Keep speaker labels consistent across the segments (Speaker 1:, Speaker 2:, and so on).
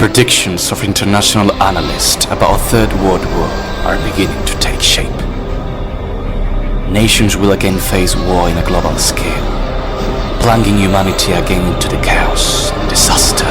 Speaker 1: Predictions of international analysts about a third world war are beginning to take shape. Nations will again face war in a global scale, plunging humanity again into the chaos and disaster.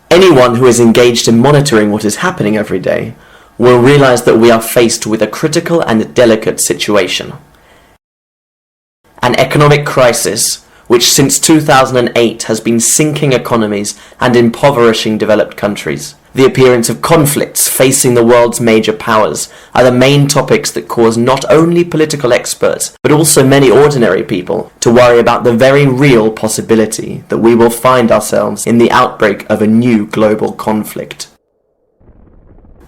Speaker 2: Anyone who is engaged in monitoring what is happening every day will realize that we are faced with a critical and delicate situation. An economic crisis which since 2008 has been sinking economies and impoverishing developed countries. The appearance of conflicts facing the world's major powers are the main topics that cause not only political experts, but also many ordinary people to worry about the very real possibility that we will find ourselves in the outbreak of a new global conflict.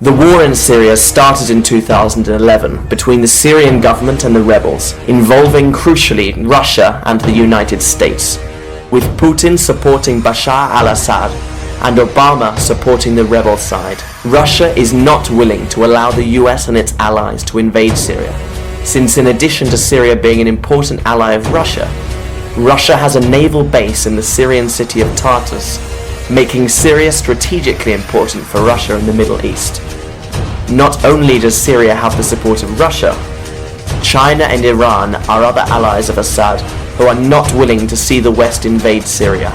Speaker 2: The war in Syria started in 2011 between the Syrian government and the rebels, involving crucially Russia and the United States, with Putin supporting Bashar al-Assad and Obama supporting the rebel side. Russia is not willing to allow the US and its allies to invade Syria, since in addition to Syria being an important ally of Russia, Russia has a naval base in the Syrian city of Tartus, making Syria strategically important for Russia in the Middle East. Not only does Syria have the support of Russia, China and Iran are other allies of Assad who are not willing to see the West invade Syria.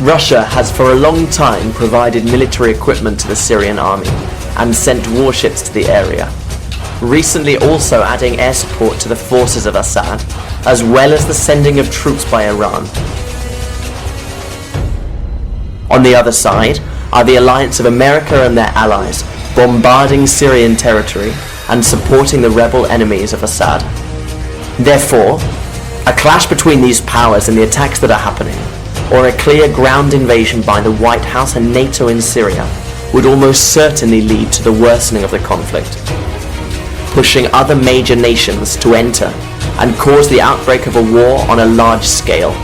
Speaker 2: Russia has for a long time provided military equipment to the Syrian army and sent warships to the area, recently also adding air support to the forces of Assad, as well as the sending of troops by Iran. On the other side are the alliance of America and their allies, bombarding Syrian territory and supporting the rebel enemies of Assad. Therefore, a clash between these powers and the attacks that are happening, or a clear ground invasion by the White House and NATO in Syria, would almost certainly lead to the worsening of the conflict, pushing other major nations to enter and cause the outbreak of a war on a large scale.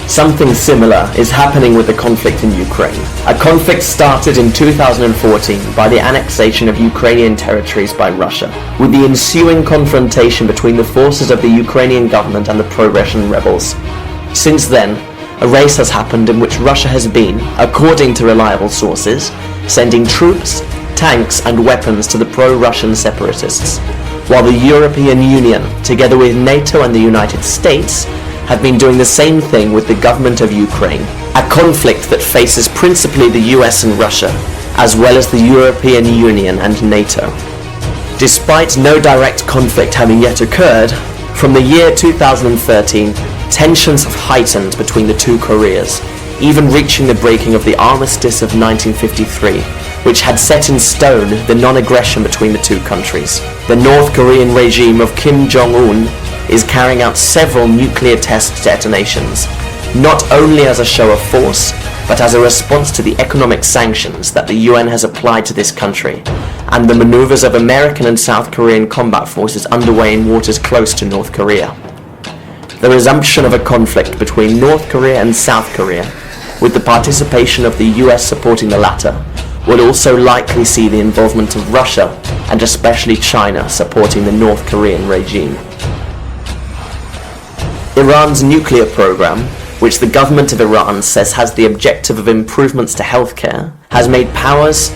Speaker 2: Something similar is happening with the conflict in Ukraine. A conflict started in 2014 by the annexation of Ukrainian territories by Russia, with the ensuing confrontation between the forces of the Ukrainian government and the pro-Russian rebels. Since then, a race has happened in which Russia has been, according to reliable sources, sending troops, tanks and weapons to the pro-Russian separatists, while the European Union, together with NATO and the United States, have been doing the same thing with the government of Ukraine, a conflict that faces principally the US and Russia, as well as the European Union and NATO. Despite no direct conflict having yet occurred, from the year 2013, tensions have heightened between the two Koreas, even reaching the breaking of the Armistice of 1953, which had set in stone the non-aggression between the two countries. The North Korean regime of Kim Jong-un is carrying out several nuclear test detonations, not only as a show of force, but as a response to the economic sanctions that the UN has applied to this country, and the maneuvers of American and South Korean combat forces underway in waters close to North Korea. The resumption of a conflict between North Korea and South Korea, with the participation of the US supporting the latter, would also likely see the involvement of Russia, and especially China, supporting the North Korean regime. Iran's nuclear program, which the government of Iran says has the objective of improvements to healthcare, has made powers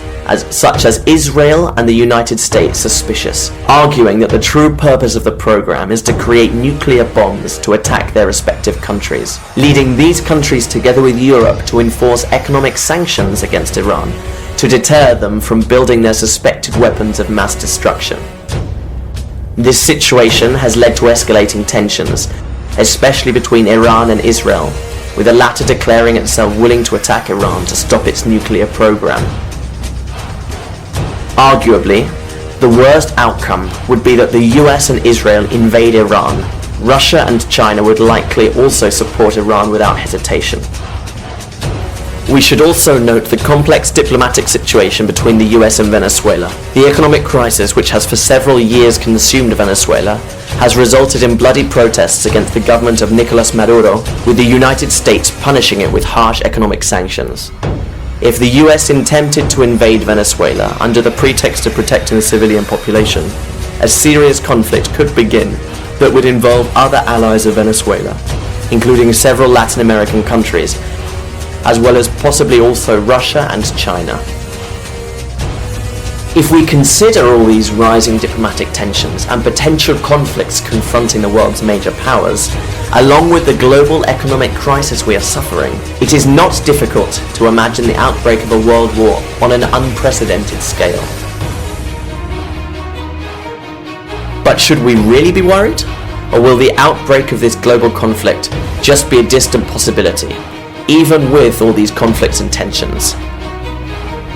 Speaker 2: such as Israel and the United States suspicious, arguing that the true purpose of the program is to create nuclear bombs to attack their respective countries, leading these countries together with Europe to enforce economic sanctions against Iran to deter them from building their suspected weapons of mass destruction. This situation has led to escalating tensions, especially between Iran and Israel, with the latter declaring itself willing to attack Iran to stop its nuclear program. Arguably, the worst outcome would be that the US and Israel invade Iran. Russia and China would likely also support Iran without hesitation. We should also note the complex diplomatic situation between the US and Venezuela. The economic crisis, which has for several years consumed Venezuela, has resulted in bloody protests against the government of Nicolás Maduro, with the United States punishing it with harsh economic sanctions. If the US attempted to invade Venezuela under the pretext of protecting the civilian population, a serious conflict could begin that would involve other allies of Venezuela, including several Latin American countries, as well as possibly also Russia and China. If we consider all these rising diplomatic tensions and potential conflicts confronting the world's major powers, along with the global economic crisis we are suffering, it is not difficult to imagine the outbreak of a world war on an unprecedented scale. But should we really be worried? Or will the outbreak of this global conflict just be a distant possibility, even with all these conflicts and tensions?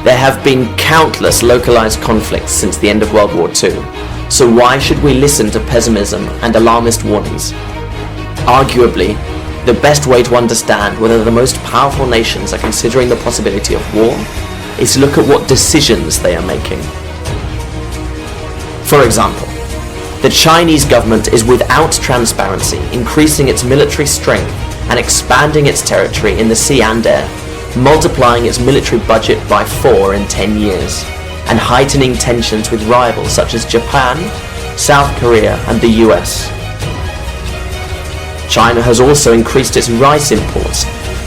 Speaker 2: There have been countless localized conflicts since the end of World War II, so why should we listen to pessimism and alarmist warnings? Arguably, the best way to understand whether the most powerful nations are considering the possibility of war is to look at what decisions they are making. For example, the Chinese government is without transparency, increasing its military strength and expanding its territory in the sea and air, multiplying its military budget by 4 in 10 years, and heightening tensions with rivals such as Japan, South Korea, and the US. China has also increased its rice imports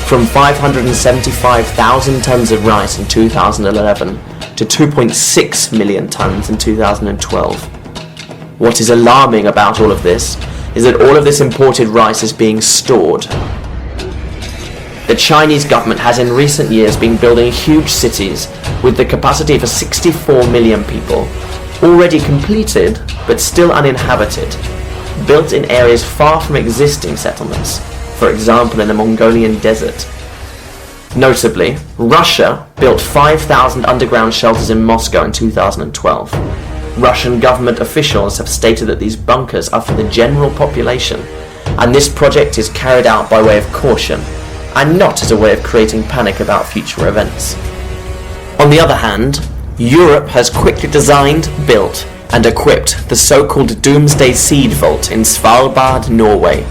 Speaker 2: from 575,000 tons of rice in 2011 to 2.6 million tons in 2012. What is alarming about all of this is that all of this imported rice is being stored. The Chinese government has in recent years been building huge cities with the capacity for 64 million people, already completed but still uninhabited, built in areas far from existing settlements, for example in the Mongolian desert. Notably, Russia built 5,000 underground shelters in Moscow in 2012. Russian government officials have stated that these bunkers are for the general population, and this project is carried out by way of caution, and not as a way of creating panic about future events. On the other hand, Europe has quickly designed, built, and equipped the so-called Doomsday Seed Vault in Svalbard, Norway,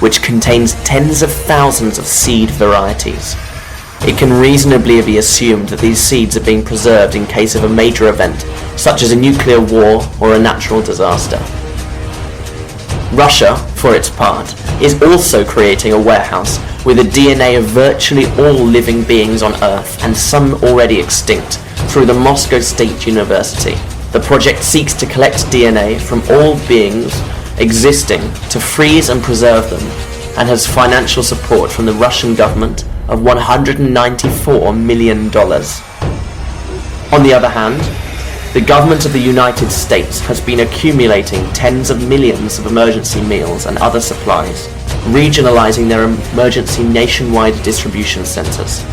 Speaker 2: which contains tens of thousands of seed varieties. It can reasonably be assumed that these seeds are being preserved in case of a major event, such as a nuclear war or a natural disaster. Russia, for its part, is also creating a warehouse with the DNA of virtually all living beings on Earth, and some already extinct, through the Moscow State University. The project seeks to collect DNA from all beings existing to freeze and preserve them, and has financial support from the Russian government of $194 million. On the other hand, the government of the United States has been accumulating tens of millions of emergency meals and other supplies, regionalizing their emergency nationwide distribution centers.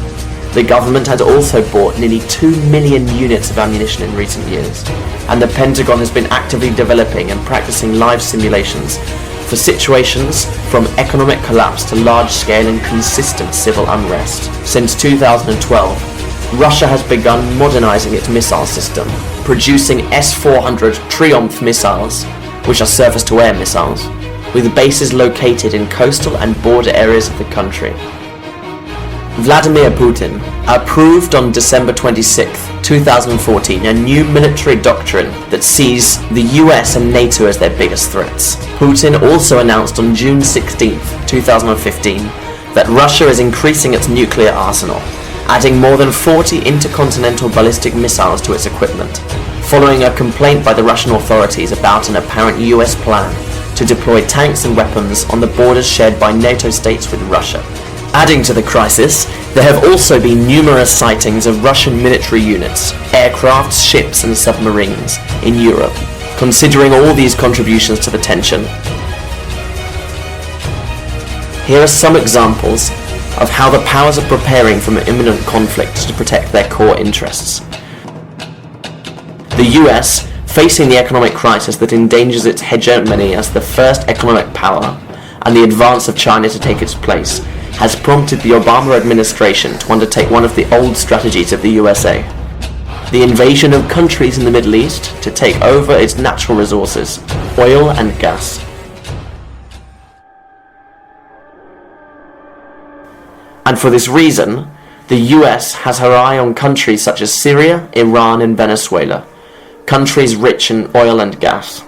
Speaker 2: The government has also bought nearly 2 million units of ammunition in recent years, and the Pentagon has been actively developing and practicing live simulations for situations from economic collapse to large-scale and consistent civil unrest. Since 2012, Russia has begun modernizing its missile system, producing S-400 Triumph missiles, which are surface-to-air missiles, with bases located in coastal and border areas of the country. Vladimir Putin approved on December 26, 2014, a new military doctrine that sees the US and NATO as their biggest threats. Putin also announced on June 16, 2015, that Russia is increasing its nuclear arsenal, adding more than 40 intercontinental ballistic missiles to its equipment, following a complaint by the Russian authorities about an apparent US plan to deploy tanks and weapons on the borders shared by NATO states with Russia. Adding to the crisis, there have also been numerous sightings of Russian military units, aircraft, ships and submarines in Europe. Considering all these contributions to the tension, here are some examples of how the powers are preparing for an imminent conflict to protect their core interests. The US, facing the economic crisis that endangers its hegemony as the first economic power, and the advance of China to take its place, has prompted the Obama administration to undertake one of the old strategies of the USA: the invasion of countries in the Middle East to take over its natural resources, oil and gas. And for this reason, the US has her eye on countries such as Syria, Iran and Venezuela, countries rich in oil and gas.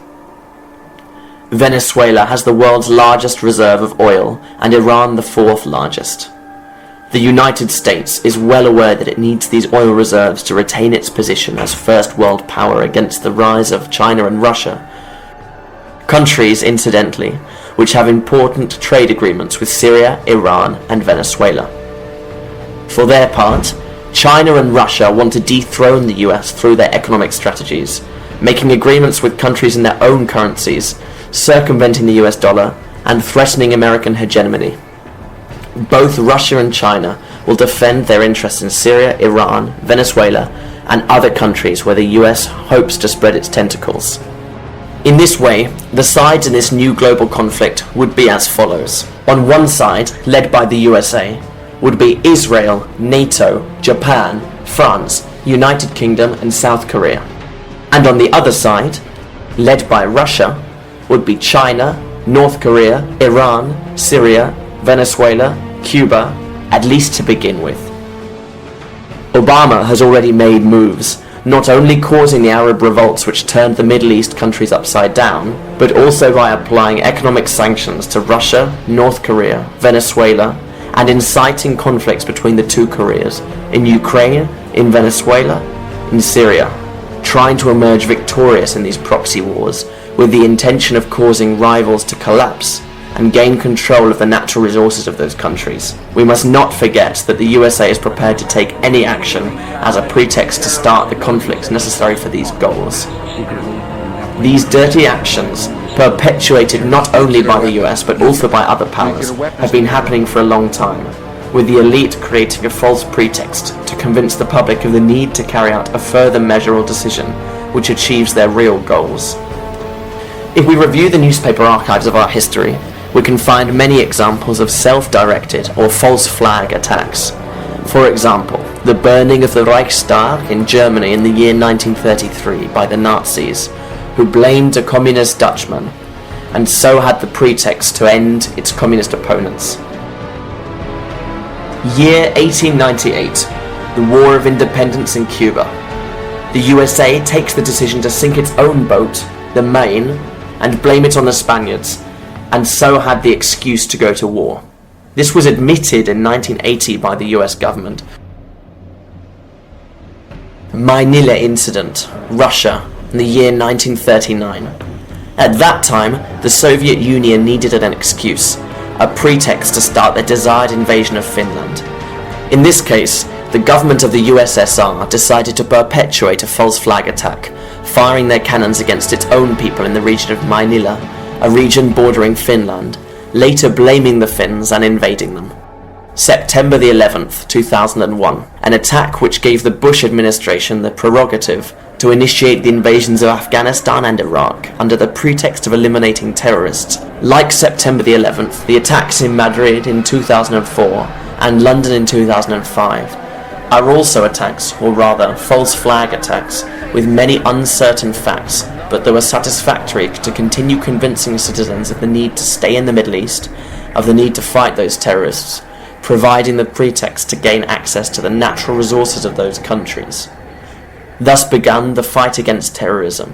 Speaker 2: Venezuela has the world's largest reserve of oil and Iran the fourth largest. The United States is well aware that it needs these oil reserves to retain its position as first world power against the rise of China and Russia, countries, incidentally, which have important trade agreements with Syria, Iran and Venezuela. For their part, China and Russia want to dethrone the US through their economic strategies, making agreements with countries in their own currencies, circumventing the US dollar, and threatening American hegemony. Both Russia and China will defend their interests in Syria, Iran, Venezuela, and other countries where the US hopes to spread its tentacles. In this way, the sides in this new global conflict would be as follows. On one side, led by the USA, would be Israel, NATO, Japan, France, United Kingdom, and South Korea. And on the other side, led by Russia, would be China, North Korea, Iran, Syria, Venezuela, Cuba, at least to begin with. Obama has already made moves, not only causing the Arab revolts which turned the Middle East countries upside down, but also by applying economic sanctions to Russia, North Korea, Venezuela, and inciting conflicts between the two Koreas, in Ukraine, in Venezuela, in Syria, trying to emerge victorious in these proxy wars, with the intention of causing rivals to collapse and gain control of the natural resources of those countries. We must not forget that the USA is prepared to take any action as a pretext to start the conflicts necessary for these goals. These dirty actions, perpetuated not only by the US but also by other powers, have been happening for a long time, with the elite creating a false pretext to convince the public of the need to carry out a further measure or decision which achieves their real goals. If we review the newspaper archives of our history, we can find many examples of self-directed or false flag attacks. For example, the burning of the Reichstag in Germany in the year 1933 by the Nazis, who blamed a communist Dutchman, and so had the pretext to end its communist opponents. Year 1898, the War of Independence in Cuba. The USA takes the decision to sink its own boat, the Maine, and blame it on the Spaniards, and so had the excuse to go to war. This was admitted in 1980 by the US government. Manila Incident, Russia, in the year 1939. At that time, the Soviet Union needed an excuse, a pretext to start their desired invasion of Finland. In this case, the government of the USSR decided to perpetuate a false flag attack, firing their cannons against its own people in the region of Manila, a region bordering Finland, later blaming the Finns and invading them. September the 11th, 2001, an attack which gave the Bush administration the prerogative to initiate the invasions of Afghanistan and Iraq under the pretext of eliminating terrorists. Like September the 11th, the attacks in Madrid in 2004 and London in 2005 are also attacks, or rather false flag attacks, with many uncertain facts, but they were satisfactory to continue convincing citizens of the need to stay in the Middle East, of the need to fight those terrorists, providing the pretext to gain access to the natural resources of those countries. Thus began the fight against terrorism.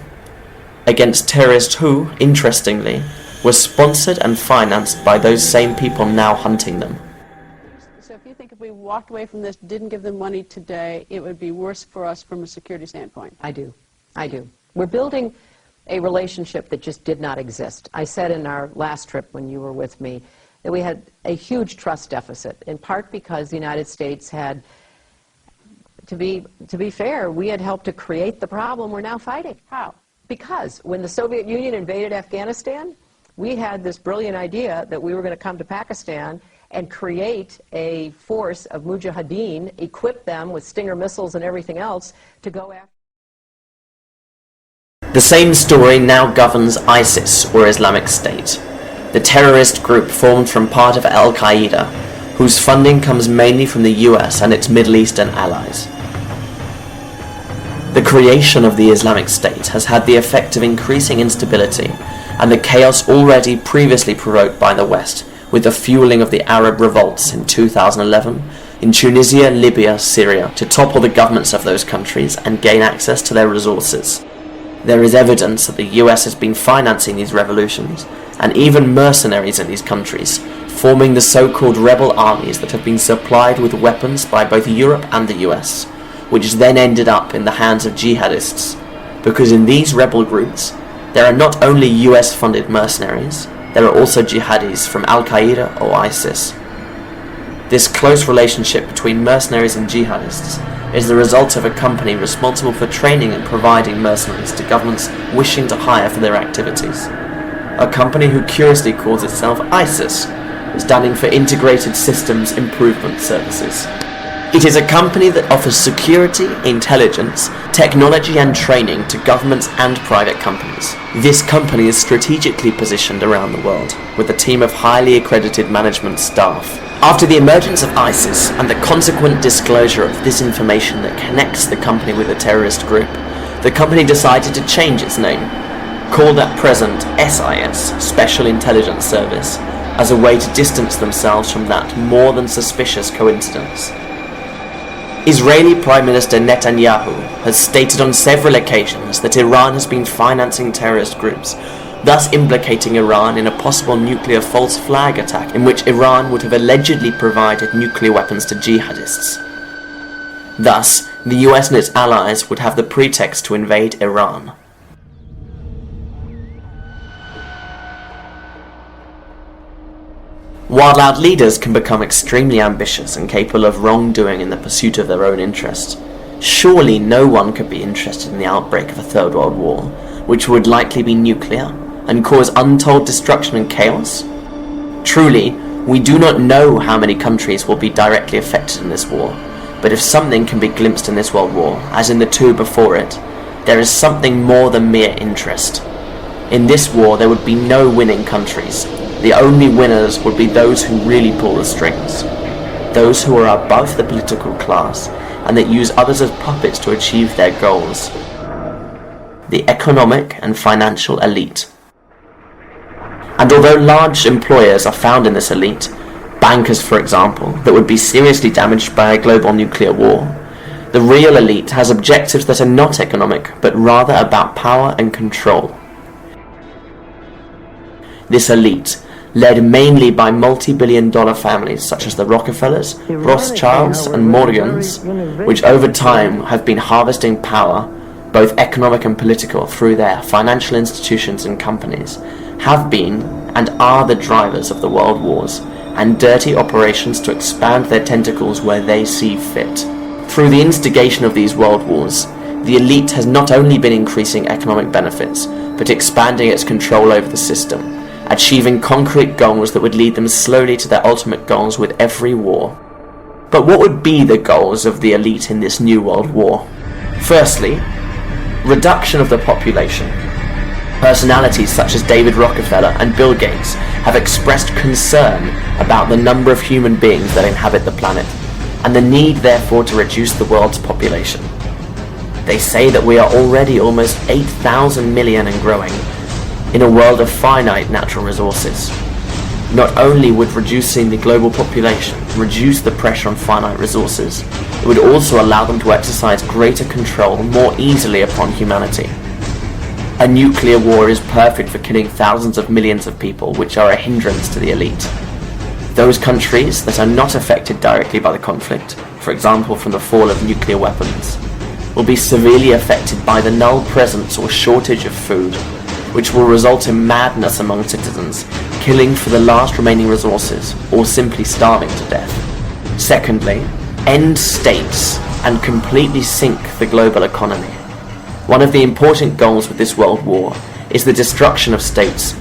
Speaker 2: Against terrorists who, interestingly, were sponsored and financed by those same people now hunting them.
Speaker 3: So if you think if we walked away from this, didn't give them money today, it would be worse for us from a security standpoint?
Speaker 4: I do. We're building a relationship that just did not exist. I said in our last trip when you were with me that we had a huge trust deficit, in part because the United States had, to be fair, we had helped to create the problem we're now fighting.
Speaker 3: How?
Speaker 4: Because when the Soviet Union invaded Afghanistan, we had this brilliant idea that we were going to come to Pakistan and create a force of mujahideen, equip them with Stinger missiles and everything else to go after.
Speaker 2: The same story now governs ISIS, or Islamic State, the terrorist group formed from part of Al-Qaeda, whose funding comes mainly from the US and its Middle Eastern allies. The creation of the Islamic State has had the effect of increasing instability and the chaos already previously provoked by the West, with the fueling of the Arab revolts in 2011 in Tunisia, Libya, Syria, to topple the governments of those countries and gain access to their resources. There is evidence that the US has been financing these revolutions, and even mercenaries in these countries, forming the so-called rebel armies that have been supplied with weapons by both Europe and the US, which then ended up in the hands of jihadists, because in these rebel groups, there are not only US-funded mercenaries, there are also jihadis from Al-Qaeda or ISIS. This close relationship between mercenaries and jihadists is the result of a company responsible for training and providing mercenaries to governments wishing to hire for their activities. A company who curiously calls itself ISIS, standing for Integrated Systems Improvement Services. It is a company that offers security, intelligence, technology and training to governments and private companies. This company is strategically positioned around the world, with a team of highly accredited management staff. After the emergence of ISIS and the consequent disclosure of this information that connects the company with a terrorist group, the company decided to change its name, called at present SIS, Special Intelligence Service, as a way to distance themselves from that more than suspicious coincidence. Israeli Prime Minister Netanyahu has stated on several occasions that Iran has been financing terrorist groups, thus implicating Iran in a possible nuclear false flag attack in which Iran would have allegedly provided nuclear weapons to jihadists. Thus, the US and its allies would have the pretext to invade Iran. While our leaders can become extremely ambitious and capable of wrongdoing in the pursuit of their own interests, surely no one could be interested in the outbreak of a Third World War, which would likely be nuclear, and cause untold destruction and chaos? Truly, we do not know how many countries will be directly affected in this war, but if something can be glimpsed in this world war, as in the two before it, there is something more than mere interest. In this war there would be no winning countries. The only winners would be those who really pull the strings, those who are above the political class and that use others as puppets to achieve their goals. The economic and financial elite. And although large employers are found in this elite, bankers for example, that would be seriously damaged by a global nuclear war, the real elite has objectives that are not economic but rather about power and control. This elite, led mainly by multi-billion-dollar families such as the Rockefellers, Rothschilds and Morgans, which over time have been harvesting power, both economic and political, through their financial institutions and companies, have been and are the drivers of the world wars and dirty operations to expand their tentacles where they see fit. Through the instigation of these world wars, the elite has not only been increasing economic benefits, but expanding its control over the system, achieving concrete goals that would lead them slowly to their ultimate goals with every war. But what would be the goals of the elite in this new world war? Firstly, reduction of the population. Personalities such as David Rockefeller and Bill Gates have expressed concern about the number of human beings that inhabit the planet, and the need therefore to reduce the world's population. They say that we are already almost 8,000 million and growing, in a world of finite natural resources. Not only would reducing the global population reduce the pressure on finite resources, it would also allow them to exercise greater control more easily upon humanity. A nuclear war is perfect for killing thousands of millions of people, which are a hindrance to the elite. Those countries that are not affected directly by the conflict, for example from the fall of nuclear weapons, will be severely affected by the null presence or shortage of food, which will result in madness among citizens, killing for the last remaining resources, or simply starving to death. Secondly, end states and completely sink the global economy. One of the important goals with this world war is the destruction of states,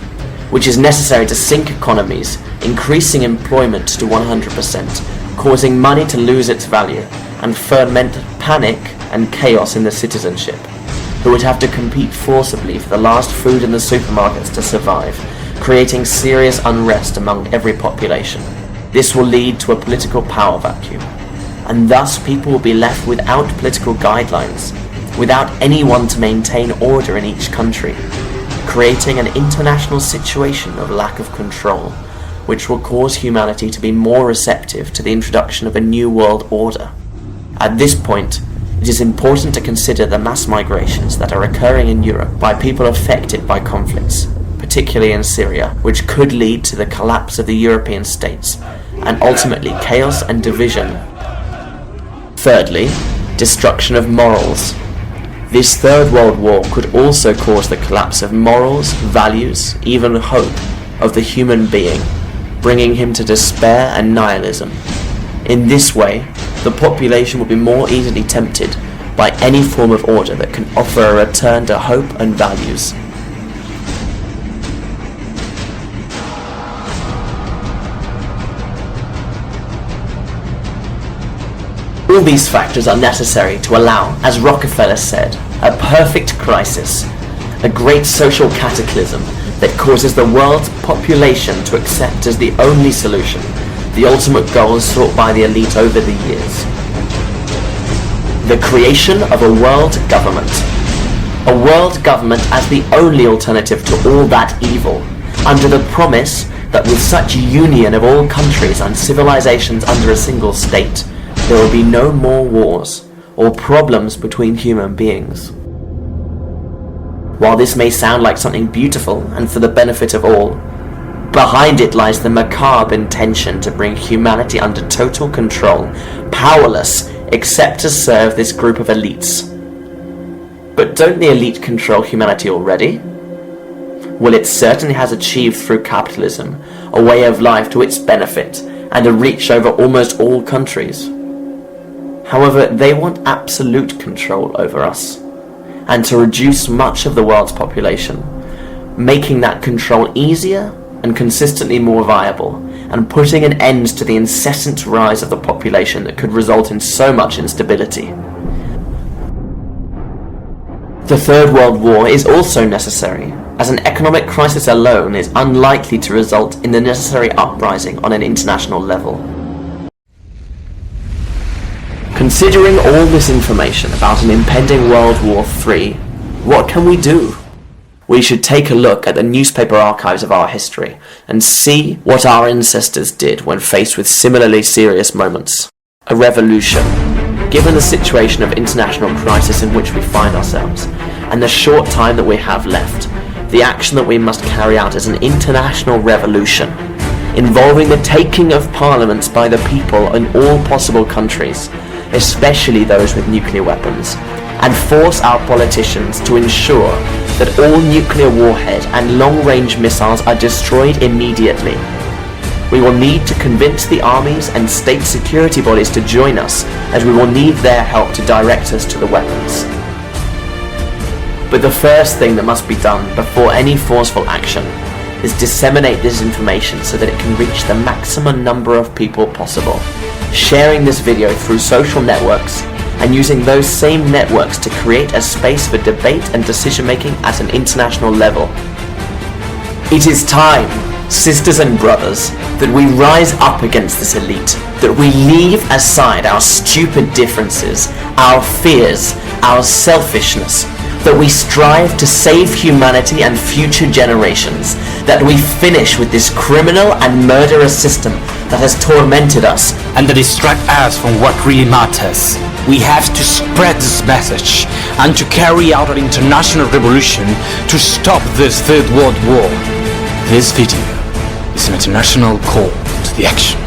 Speaker 2: which is necessary to sink economies, increasing employment to 100%, causing money to lose its value, and ferment panic and chaos in the citizenship, who would have to compete forcibly for the last food in the supermarkets to survive, creating serious unrest among every population. This will lead to a political power vacuum, and thus people will be left without political guidelines, without anyone to maintain order in each country, creating an international situation of lack of control, which will cause humanity to be more receptive to the introduction of a new world order. At this point, it is important to consider the mass migrations that are occurring in Europe by people affected by conflicts, particularly in Syria, which could lead to the collapse of the European states, and ultimately chaos and division. Thirdly, destruction of morals. This Third World War could also cause the collapse of morals, values, even hope of the human being, bringing him to despair and nihilism. In this way, the population will be more easily tempted by any form of order that can offer a return to hope and values. All these factors are necessary to allow, as Rockefeller said, a perfect crisis, a great social cataclysm that causes the world's population to accept as the only solution the ultimate goals sought by the elite over the years. The creation of a world government. A world government as the only alternative to all that evil, under the promise that with such union of all countries and civilizations under a single state, there will be no more wars or problems between human beings. While this may sound like something beautiful and for the benefit of all, behind it lies the macabre intention to bring humanity under total control, powerless except to serve this group of elites. But don't the elite control humanity already? Well, it certainly has achieved through capitalism a way of life to its benefit and a reach over almost all countries. However, they want absolute control over us, and to reduce much of the world's population, making that control easier and consistently more viable, and putting an end to the incessant rise of the population that could result in so much instability. The Third World War is also necessary, as an economic crisis alone is unlikely to result in the necessary uprising on an international level. Considering all this information about an impending World War III, what can we do? We should take a look at the newspaper archives of our history and see what our ancestors did when faced with similarly serious moments. A revolution. Given the situation of international crisis in which we find ourselves, and the short time that we have left, the action that we must carry out is an international revolution, involving the taking of parliaments by the people in all possible countries, especially those with nuclear weapons, and force our politicians to ensure that all nuclear warhead and long-range missiles are destroyed immediately. We will need to convince the armies and state security bodies to join us, as we will need their help to direct us to the weapons. But the first thing that must be done before any forceful action is disseminate this information so that it can reach the maximum number of people possible, sharing this video through social networks and using those same networks to create a space for debate and decision-making at an international level. It is time, sisters and brothers, that we rise up against this elite, that we leave aside our stupid differences, our fears, our selfishness, that we strive to save humanity and future generations, that we finish with this criminal and murderous system that has tormented us
Speaker 1: and to distract us from what really matters. We have to spread this message and to carry out an international revolution to stop this Third World War. This video is an international call to the action.